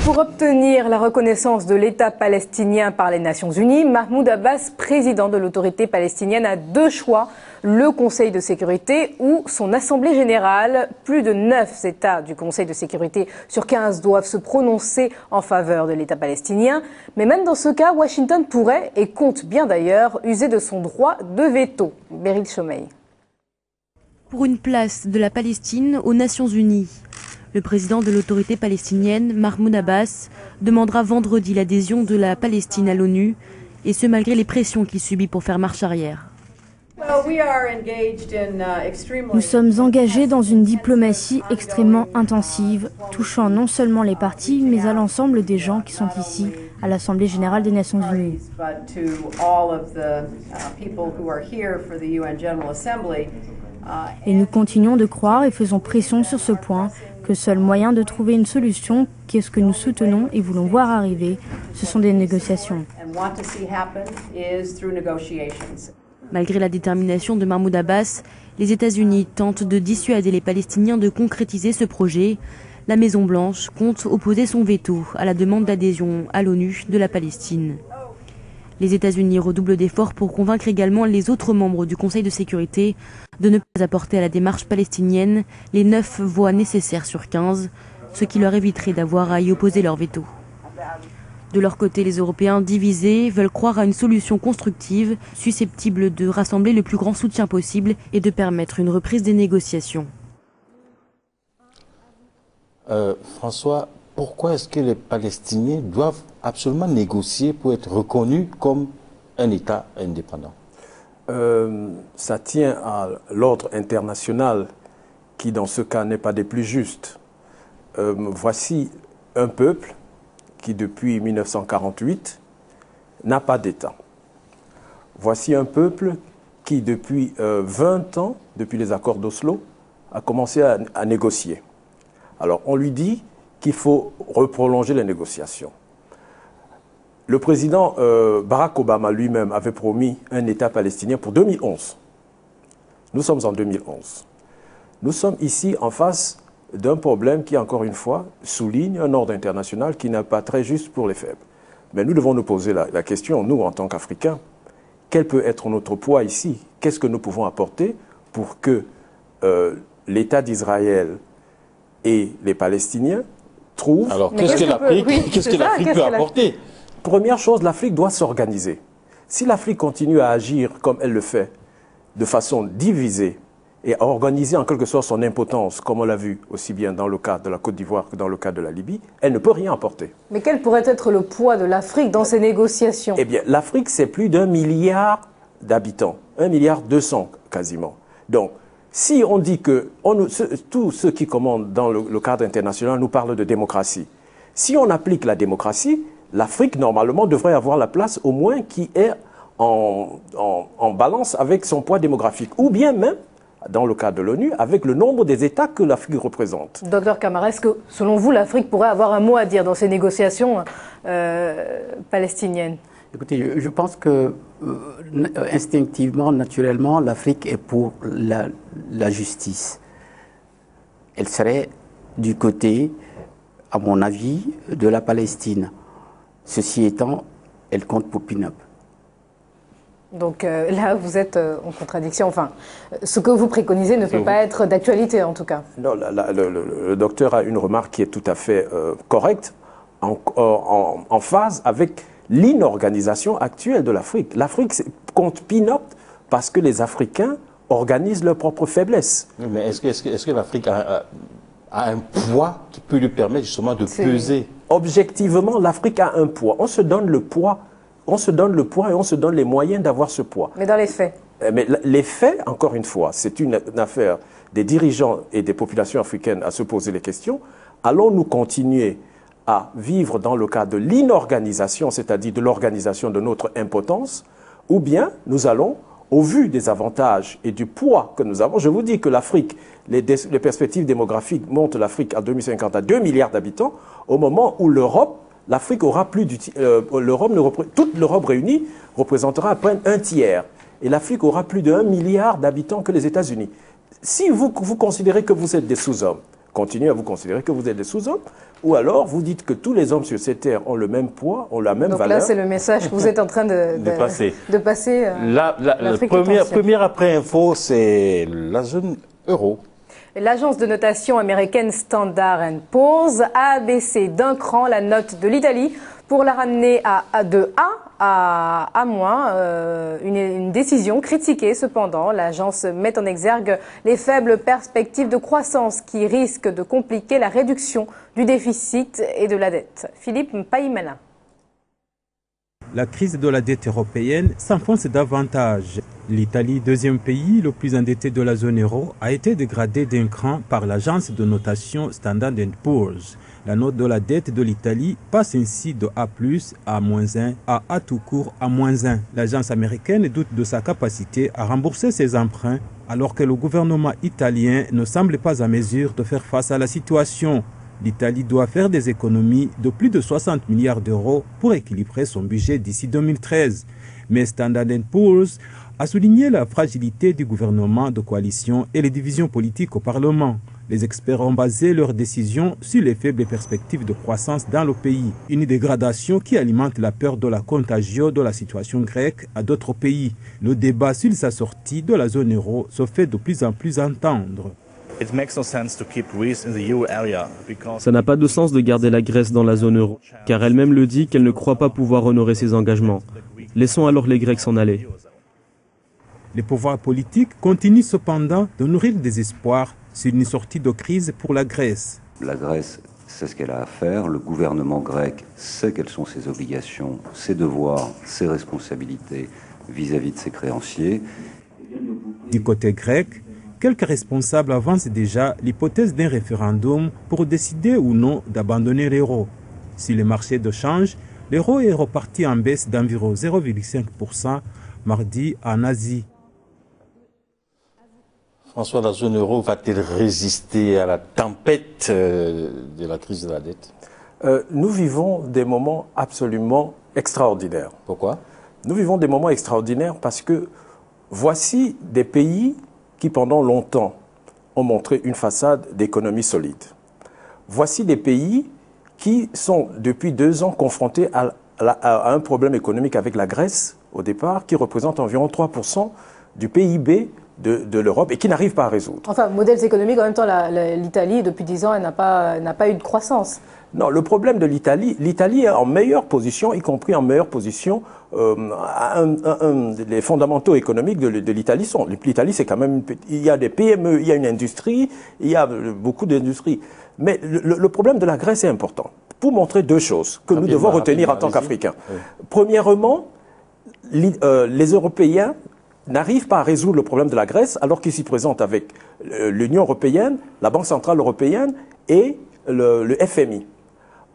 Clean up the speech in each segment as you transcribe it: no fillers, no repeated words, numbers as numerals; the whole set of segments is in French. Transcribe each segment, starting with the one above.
Pour obtenir la reconnaissance de l'État palestinien par les Nations Unies, Mahmoud Abbas, président de l'autorité palestinienne, a deux choix, le Conseil de sécurité ou son Assemblée générale. Plus de 9 États du Conseil de sécurité sur 15 doivent se prononcer en faveur de l'État palestinien. Mais même dans ce cas, Washington pourrait, et compte bien d'ailleurs, user de son droit de veto. Beryl Chomeil. Pour une place de la Palestine aux Nations Unies, le président de l'autorité palestinienne, Mahmoud Abbas, demandera vendredi l'adhésion de la Palestine à l'ONU, et ce malgré les pressions qu'il subit pour faire marche arrière. Nous sommes engagés dans une diplomatie extrêmement intensive, touchant non seulement les partis, mais à l'ensemble des gens qui sont ici, à l'Assemblée générale des Nations unies. Et nous continuons de croire et faisons pression sur ce point, que seul moyen de trouver une solution, qu'est-ce que nous soutenons et voulons voir arriver, ce sont des négociations. Malgré la détermination de Mahmoud Abbas, les États-Unis tentent de dissuader les Palestiniens de concrétiser ce projet. La Maison-Blanche compte opposer son veto à la demande d'adhésion à l'ONU de la Palestine. Les États-Unis redoublent d'efforts pour convaincre également les autres membres du Conseil de sécurité de ne pas apporter à la démarche palestinienne les 9 voix nécessaires sur 15, ce qui leur éviterait d'avoir à y opposer leur veto. De leur côté, les Européens divisés veulent croire à une solution constructive, susceptible de rassembler le plus grand soutien possible et de permettre une reprise des négociations. François, pourquoi est-ce que les Palestiniens doivent absolument négocier pour être reconnus comme un État indépendant? Ça tient à l'ordre international qui, dans ce cas, n'est pas des plus justes. Voici un peuple qui, depuis 1948, n'a pas d'État. Voici un peuple qui, depuis 20 ans, depuis les accords d'Oslo, a commencé à négocier. Alors, on lui dit qu'il faut reprolonger les négociations. Le président Barack Obama lui-même avait promis un État palestinien pour 2011. Nous sommes en 2011. Nous sommes ici en face d'un problème qui, encore une fois, souligne un ordre international qui n'est pas très juste pour les faibles. Mais nous devons nous poser la question, nous, en tant qu'Africains, quel peut être notre poids ici? Qu'est-ce que nous pouvons apporter pour que l'État d'Israël et les Palestiniens trouvent... Alors, qu'est-ce que l'Afrique peut apporter? Première chose, l'Afrique doit s'organiser. Si l'Afrique continue à agir comme elle le fait, de façon divisée, et à organiser en quelque sorte son impotence, comme on l'a vu aussi bien dans le cas de la Côte d'Ivoire que dans le cas de la Libye, elle ne peut rien apporter. Mais quel pourrait être le poids de l'Afrique dans ces négociations? Eh bien, l'Afrique, c'est plus d'1 milliard d'habitants, 1,2 milliard quasiment. Donc, si on dit que tous ceux qui commandent dans le cadre international nous parlent de démocratie, si on applique la démocratie, l'Afrique, normalement, devrait avoir la place au moins qui est en balance avec son poids démographique, ou bien même, dans le cas de l'ONU, avec le nombre des États que l'Afrique représente. Docteur Camara, est-ce que, selon vous, l'Afrique pourrait avoir un mot à dire dans ces négociations palestiniennes? Écoutez, je pense que instinctivement, naturellement, l'Afrique est pour la justice. Elle serait du côté, à mon avis, de la Palestine. Ceci étant, elle compte pour pin-up. Donc là, vous êtes en contradiction. Enfin, ce que vous préconisez ne peut pas être d'actualité, en tout cas. Non, le docteur a une remarque qui est tout à fait correcte, en phase avec l'inorganisation actuelle de l'Afrique. L'Afrique compte pin-up parce que les Africains organisent leurs propres faiblesses. Mais est-ce que l'Afrique a un poids qui peut lui permettre justement de peser? Objectivement, l'Afrique a un poids. On se donne le poids. On se donne le poids et on se donne les moyens d'avoir ce poids. Mais dans les faits? Mais les faits, encore une fois, c'est une affaire des dirigeants et des populations africaines à se poser les questions. Allons-nous continuer à vivre dans le cadre de l'inorganisation, c'est-à-dire de l'organisation de notre impotence, ou bien nous allons, au vu des avantages et du poids que nous avons, je vous dis que l'Afrique, les perspectives démographiques montent l'Afrique en 2050 à 2 milliards d'habitants, au moment où l'Afrique aura plus toute l'Europe réunie représentera à peine un tiers. Et l'Afrique aura plus de 1 milliard d'habitants que les États-Unis. Si vous considérez que vous êtes des sous-hommes, continue à vous considérer que vous êtes des sous-hommes, ou alors vous dites que tous les hommes sur cette terre ont le même poids, ont la même valeur. Donc là, c'est le message que vous êtes en train de passer. La première après-info, c'est la zone euro. L'agence de notation américaine Standard & Poor's a abaissé d'un cran la note de l'Italie pour la ramener de A à moins. Une décision critiquée cependant. L'agence met en exergue les faibles perspectives de croissance qui risquent de compliquer la réduction du déficit et de la dette. Philippe Mpaïmana. La crise de la dette européenne s'enfonce davantage. L'Italie, deuxième pays le plus endetté de la zone euro, a été dégradée d'un cran par l'agence de notation Standard & Poor's. La note de la dette de l'Italie passe ainsi de A+, à -1, à A tout court, à -1. L'agence américaine doute de sa capacité à rembourser ses emprunts, alors que le gouvernement italien ne semble pas à mesure de faire face à la situation. L'Italie doit faire des économies de plus de 60 milliards d'euros pour équilibrer son budget d'ici 2013. Mais Standard & Poor's a souligné la fragilité du gouvernement de coalition et les divisions politiques au Parlement. Les experts ont basé leurs décisions sur les faibles perspectives de croissance dans le pays, une dégradation qui alimente la peur de la contagion de la situation grecque à d'autres pays. Le débat sur sa sortie de la zone euro se fait de plus en plus entendre. Ça n'a pas de sens de garder la Grèce dans la zone euro, car elle-même le dit qu'elle ne croit pas pouvoir honorer ses engagements. Laissons alors les Grecs s'en aller. Les pouvoirs politiques continuent cependant de nourrir des espoirs sur une sortie de crise pour la Grèce. La Grèce sait ce qu'elle a à faire, le gouvernement grec sait quelles sont ses obligations, ses devoirs, ses responsabilités vis-à-vis de ses créanciers. Du côté grec, quelques responsables avancent déjà l'hypothèse d'un référendum pour décider ou non d'abandonner l'euro. Si le marché de change, l'euro est reparti en baisse d'environ 0,5% mardi en Asie. François, la zone euro va-t-elle résister à la tempête de la crise de la dette? Nous vivons des moments absolument extraordinaires. Pourquoi? Nous vivons des moments extraordinaires parce que voici des pays qui pendant longtemps ont montré une façade d'économie solide. Voici des pays qui sont depuis 2 ans confrontés à un problème économique avec la Grèce au départ, qui représente environ 3% du PIB de l'Europe et qui n'arrive pas à résoudre. Enfin, modèles économiques, en même temps, l'Italie, depuis 10 ans, elle n'a pas eu de croissance. Non, le problème de l'Italie est en meilleure position, y compris en meilleure position. Les fondamentaux économiques de l'Italie sont... L'Italie, c'est quand même... Il y a des PME, il y a une industrie, il y a beaucoup d'industries. Mais le problème de la Grèce est important. Pour montrer 2 choses que nous devons retenir en tant qu'Africains. Oui. Premièrement, les Européens n'arrivent pas à résoudre le problème de la Grèce alors qu'ils s'y présentent avec l'Union européenne, la Banque centrale européenne et le FMI.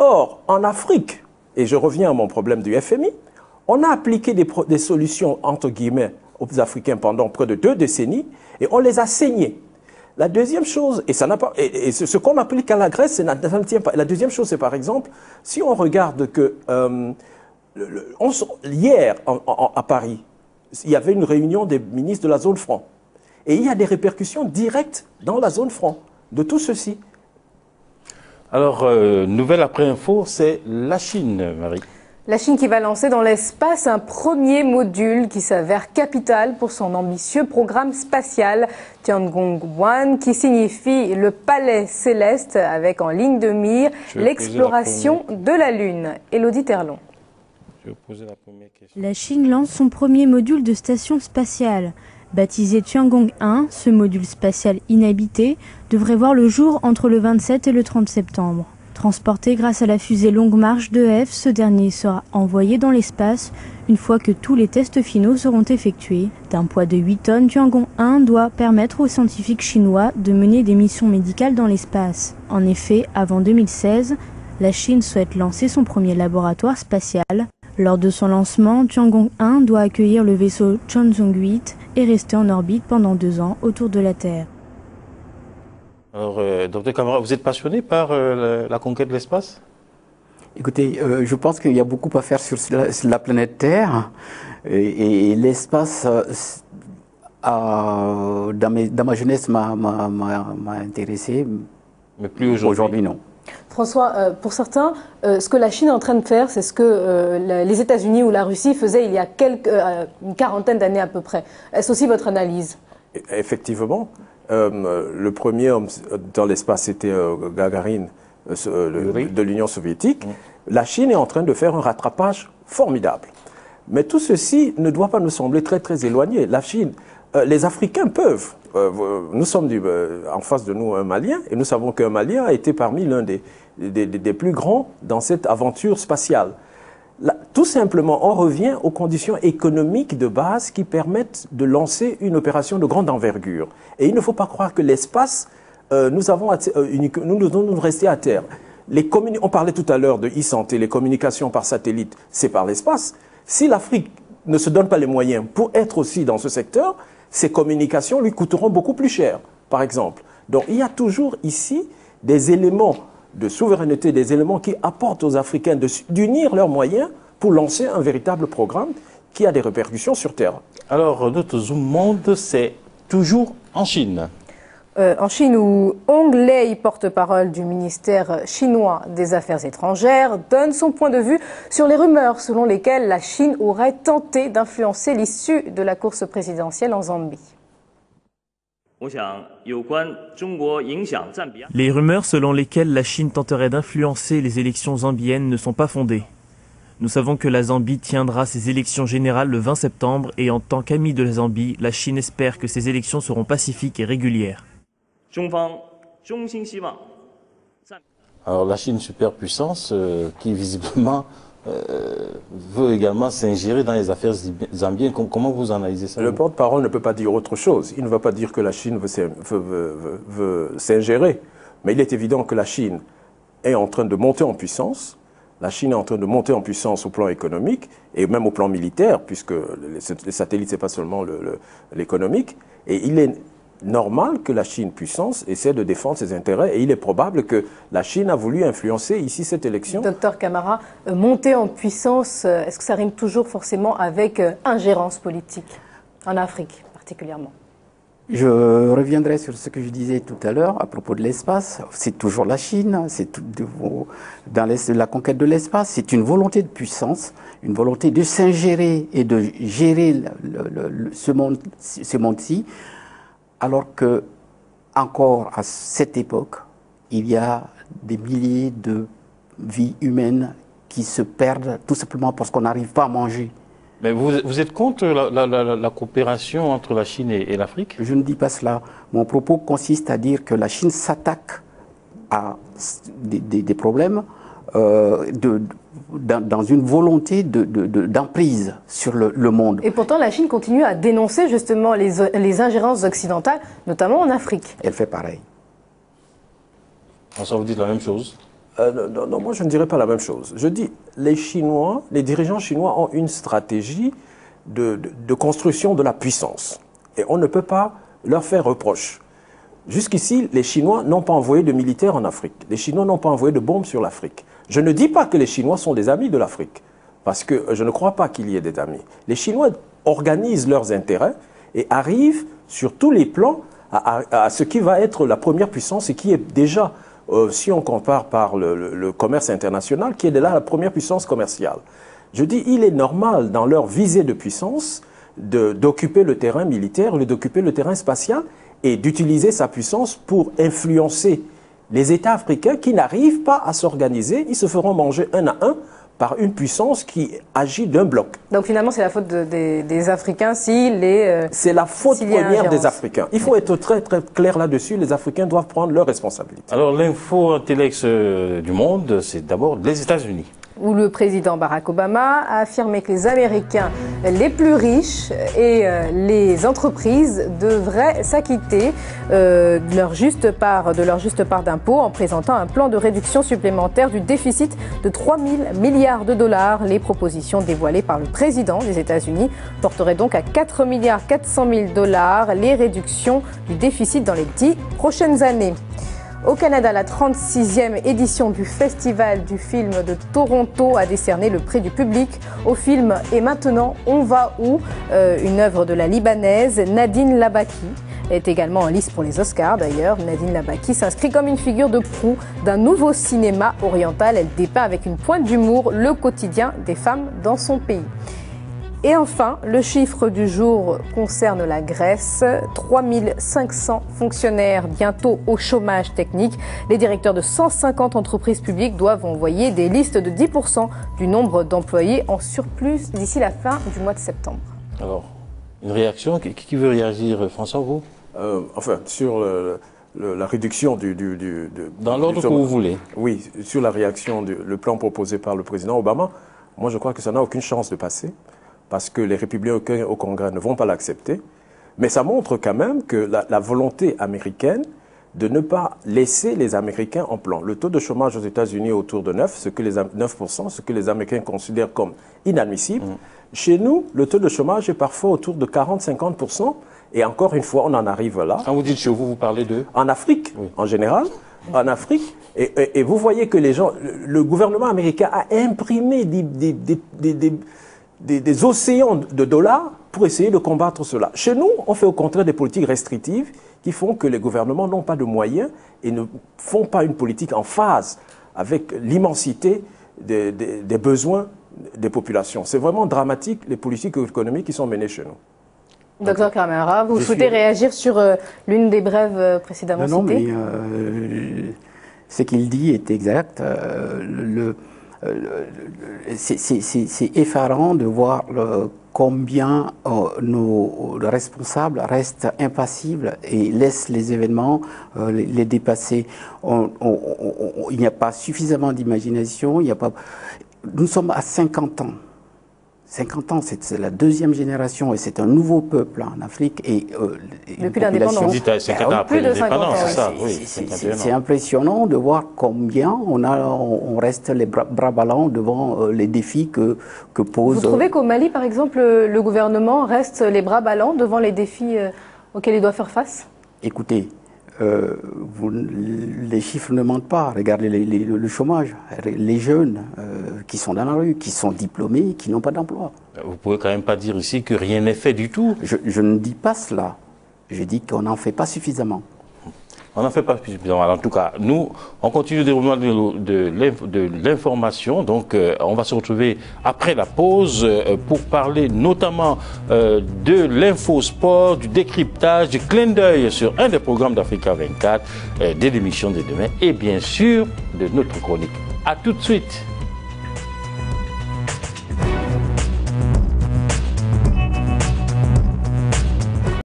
Or, en Afrique, et je reviens à mon problème du FMI, on a appliqué des solutions, entre guillemets, aux Africains pendant près de 2 décennies et on les a saignées. La deuxième chose, et ce qu'on applique à la Grèce, ça ne tient pas. La deuxième chose, c'est par exemple, si on regarde que hier à Paris, il y avait une réunion des ministres de la zone franc. Et il y a des répercussions directes dans la zone franc de tout ceci. Alors, nouvelle après-info, c'est la Chine, Marie. La Chine qui va lancer dans l'espace un premier module qui s'avère capital pour son ambitieux programme spatial Tiangong-1, qui signifie le palais céleste avec en ligne de mire l'exploration de la Lune. Élodie Terlon. La Chine lance son premier module de station spatiale. Baptisé Tiangong-1, ce module spatial inhabité devrait voir le jour entre le 27 et le 30 septembre. Transporté grâce à la fusée Longue Marche 2F, ce dernier sera envoyé dans l'espace une fois que tous les tests finaux seront effectués. D'un poids de 8 tonnes, Tiangong-1 doit permettre aux scientifiques chinois de mener des missions médicales dans l'espace. En effet, avant 2016, la Chine souhaite lancer son premier laboratoire spatial. Lors de son lancement, Tiangong-1 doit accueillir le vaisseau Tianzhong 8 et rester en orbite pendant 2 ans autour de la Terre. Alors, Dr Camara, vous êtes passionné par la conquête de l'espace? Écoutez, je pense qu'il y a beaucoup à faire sur la planète Terre. Et l'espace, dans ma jeunesse, m'a intéressé. Mais plus aujourd'hui. Aujourd'hui, non. François, pour certains, ce que la Chine est en train de faire, c'est ce que les États-Unis ou la Russie faisaient il y a une quarantaine d'années à peu près. Est-ce aussi votre analyse? Effectivement. Le premier homme dans l'espace, c'était Gagarin de l'Union soviétique. La Chine est en train de faire un rattrapage formidable. Mais tout ceci ne doit pas nous sembler très, très éloigné. La Chine, les Africains peuvent. Nous sommes en face de nous un Malien, et nous savons qu'un Malien a été parmi l'un des plus grands dans cette aventure spatiale. Là, tout simplement, on revient aux conditions économiques de base qui permettent de lancer une opération de grande envergure. Et il ne faut pas croire que l'espace, nous devons rester à terre. On parlait tout à l'heure de e-santé, les communications par satellite, c'est par l'espace. Si l'Afrique ne se donne pas les moyens pour être aussi dans ce secteur, ces communications lui coûteront beaucoup plus cher, par exemple. Donc il y a toujours ici des éléments de souveraineté, des éléments qui apportent aux Africains d'unir leurs moyens pour lancer un véritable programme qui a des répercussions sur Terre. Alors, notre Zoom Monde, c'est toujours en Chine. En Chine, où Hong Lei, porte-parole du ministère chinois des Affaires étrangères, donne son point de vue sur les rumeurs selon lesquelles la Chine aurait tenté d'influencer l'issue de la course présidentielle en Zambie. Les rumeurs selon lesquelles la Chine tenterait d'influencer les élections zambiennes ne sont pas fondées. Nous savons que la Zambie tiendra ses élections générales le 20 septembre et en tant qu'ami de la Zambie, la Chine espère que ces élections seront pacifiques et régulières. Alors la Chine, superpuissance, qui visiblement veut également s'ingérer dans les affaires zambiennes. Comment vous analysez ça? Le porte-parole ne peut pas dire autre chose. Il ne va pas dire que la Chine veut s'ingérer. Mais il est évident que la Chine est en train de monter en puissance. La Chine est en train de monter en puissance au plan économique et même au plan militaire, puisque les satellites, ce n'est pas seulement l'économique. Et il est normal que la Chine puissance essaie de défendre ses intérêts et il est probable que la Chine a voulu influencer ici cette élection. Docteur Camara, monter en puissance, est-ce que ça rime toujours forcément avec ingérence politique, en Afrique particulièrement? Je reviendrai sur ce que je disais tout à l'heure à propos de l'espace. C'est toujours la Chine, dans la conquête de l'espace, c'est une volonté de puissance, une volonté de s'ingérer et de gérer ce monde-ci. Alors que, encore à cette époque, il y a des milliers de vies humaines qui se perdent tout simplement parce qu'on n'arrive pas à manger. Mais vous êtes contre la coopération entre la Chine et l'Afrique? Je ne dis pas cela. Mon propos consiste à dire que la Chine s'attaque à des problèmes dans une volonté d'emprise sur le monde. Et pourtant, la Chine continue à dénoncer justement les ingérences occidentales, notamment en Afrique. Elle fait pareil. Ça vous dit la même chose? Non, moi je ne dirais pas la même chose. Je dis, les dirigeants chinois ont une stratégie de construction de la puissance. Et on ne peut pas leur faire reproche. Jusqu'ici, les Chinois n'ont pas envoyé de militaires en Afrique. Les Chinois n'ont pas envoyé de bombes sur l'Afrique. Je ne dis pas que les Chinois sont des amis de l'Afrique, parce que je ne crois pas qu'il y ait des amis. Les Chinois organisent leurs intérêts et arrivent sur tous les plans à ce qui va être la première puissance et qui est déjà, si on compare par le commerce international, qui est déjà la première puissance commerciale. Je dis, il est normal dans leur visée de puissance d'occuper le terrain militaire, d'occuper le terrain spatial et d'utiliser sa puissance pour influencer les États africains qui n'arrivent pas à s'organiser. Ils se feront manger un à un par une puissance qui agit d'un bloc. Donc finalement, c'est la faute des Africains si les... c'est la faute première des Africains. Il faut être très très clair là-dessus. Les Africains doivent prendre leurs responsabilités. Alors l'info intellex du monde, c'est d'abord les États-Unis, où le président Barack Obama a affirmé que les Américains les plus riches et les entreprises devraient s'acquitter de leur juste part d'impôts en présentant un plan de réduction supplémentaire du déficit de 3 000 milliards de dollars. Les propositions dévoilées par le président des États-Unis porteraient donc à 4 milliards 400 000 dollars les réductions du déficit dans les 10 prochaines années. Au Canada, la 36e édition du Festival du film de Toronto a décerné le prix du public au film « Et maintenant, on va où ?», une œuvre de la Libanaise Nadine Labaki. Elle est également en lice pour les Oscars d'ailleurs. Nadine Labaki s'inscrit comme une figure de proue d'un nouveau cinéma oriental. Elle dépeint avec une pointe d'humour le quotidien des femmes dans son pays. Et enfin, le chiffre du jour concerne la Grèce. 3500 fonctionnaires bientôt au chômage technique. Les directeurs de 150 entreprises publiques doivent envoyer des listes de 10% du nombre d'employés en surplus d'ici la fin du mois de septembre. Alors, une réaction, qui veut réagir, François, vous? Enfin, sur la réduction dans l'ordre que vous voulez. Oui, sur la réaction, le plan proposé par le président Obama, moi je crois que ça n'a aucune chance de passer, parce que les républicains au Congrès ne vont pas l'accepter. Mais ça montre quand même que la volonté américaine de ne pas laisser les Américains en plan. Le taux de chômage aux États-Unis est autour de 9%, ce que les Américains considèrent comme inadmissible. Chez nous, le taux de chômage est parfois autour de 40-50%. Et encore une fois, on en arrive là. Quand vous dites chez vous, vous parlez de? En Afrique, oui. En général. En Afrique. Et vous voyez que les gens, le gouvernement américain a imprimé des océans de dollars pour essayer de combattre cela. Chez nous, on fait au contraire des politiques restrictives qui font que les gouvernements n'ont pas de moyens et ne font pas une politique en phase avec l'immensité des besoins des populations. C'est vraiment dramatique, les politiques économiques qui sont menées chez nous. Docteur Camara, vous souhaitez réagir sur l'une des brèves précédemment citées? Non, mais ce qu'il dit est exact. C'est effarant de voir combien nos responsables restent impassibles et laissent les événements les dépasser. Il n'y a pas suffisamment d'imagination. Nous sommes à 50 ans. 50 ans, c'est la deuxième génération et c'est un nouveau peuple en Afrique. Et, depuis l'indépendance. 50 ans après l'indépendance, c'est ça. C'est impressionnant de voir combien on reste les bras ballants devant les défis que pose... Vous trouvez qu'au Mali, par exemple, le gouvernement reste les bras ballants devant les défis auxquels il doit faire face? Écoutez, les chiffres ne mentent pas. Regardez le chômage. Les jeunes qui sont dans la rue, qui sont diplômés, qui n'ont pas d'emploi. Vous ne pouvez quand même pas dire ici que rien n'est fait du tout. Je ne dis pas cela. Je dis qu'on n'en fait pas suffisamment. On n'en fait pas suffisamment. En tout cas, nous, on continue le déroulement de l'information. Donc, on va se retrouver après la pause pour parler notamment de l'infosport, du décryptage, du clin d'œil sur un des programmes d'Africa 24, de l'émission de demain et bien sûr de notre chronique. À tout de suite.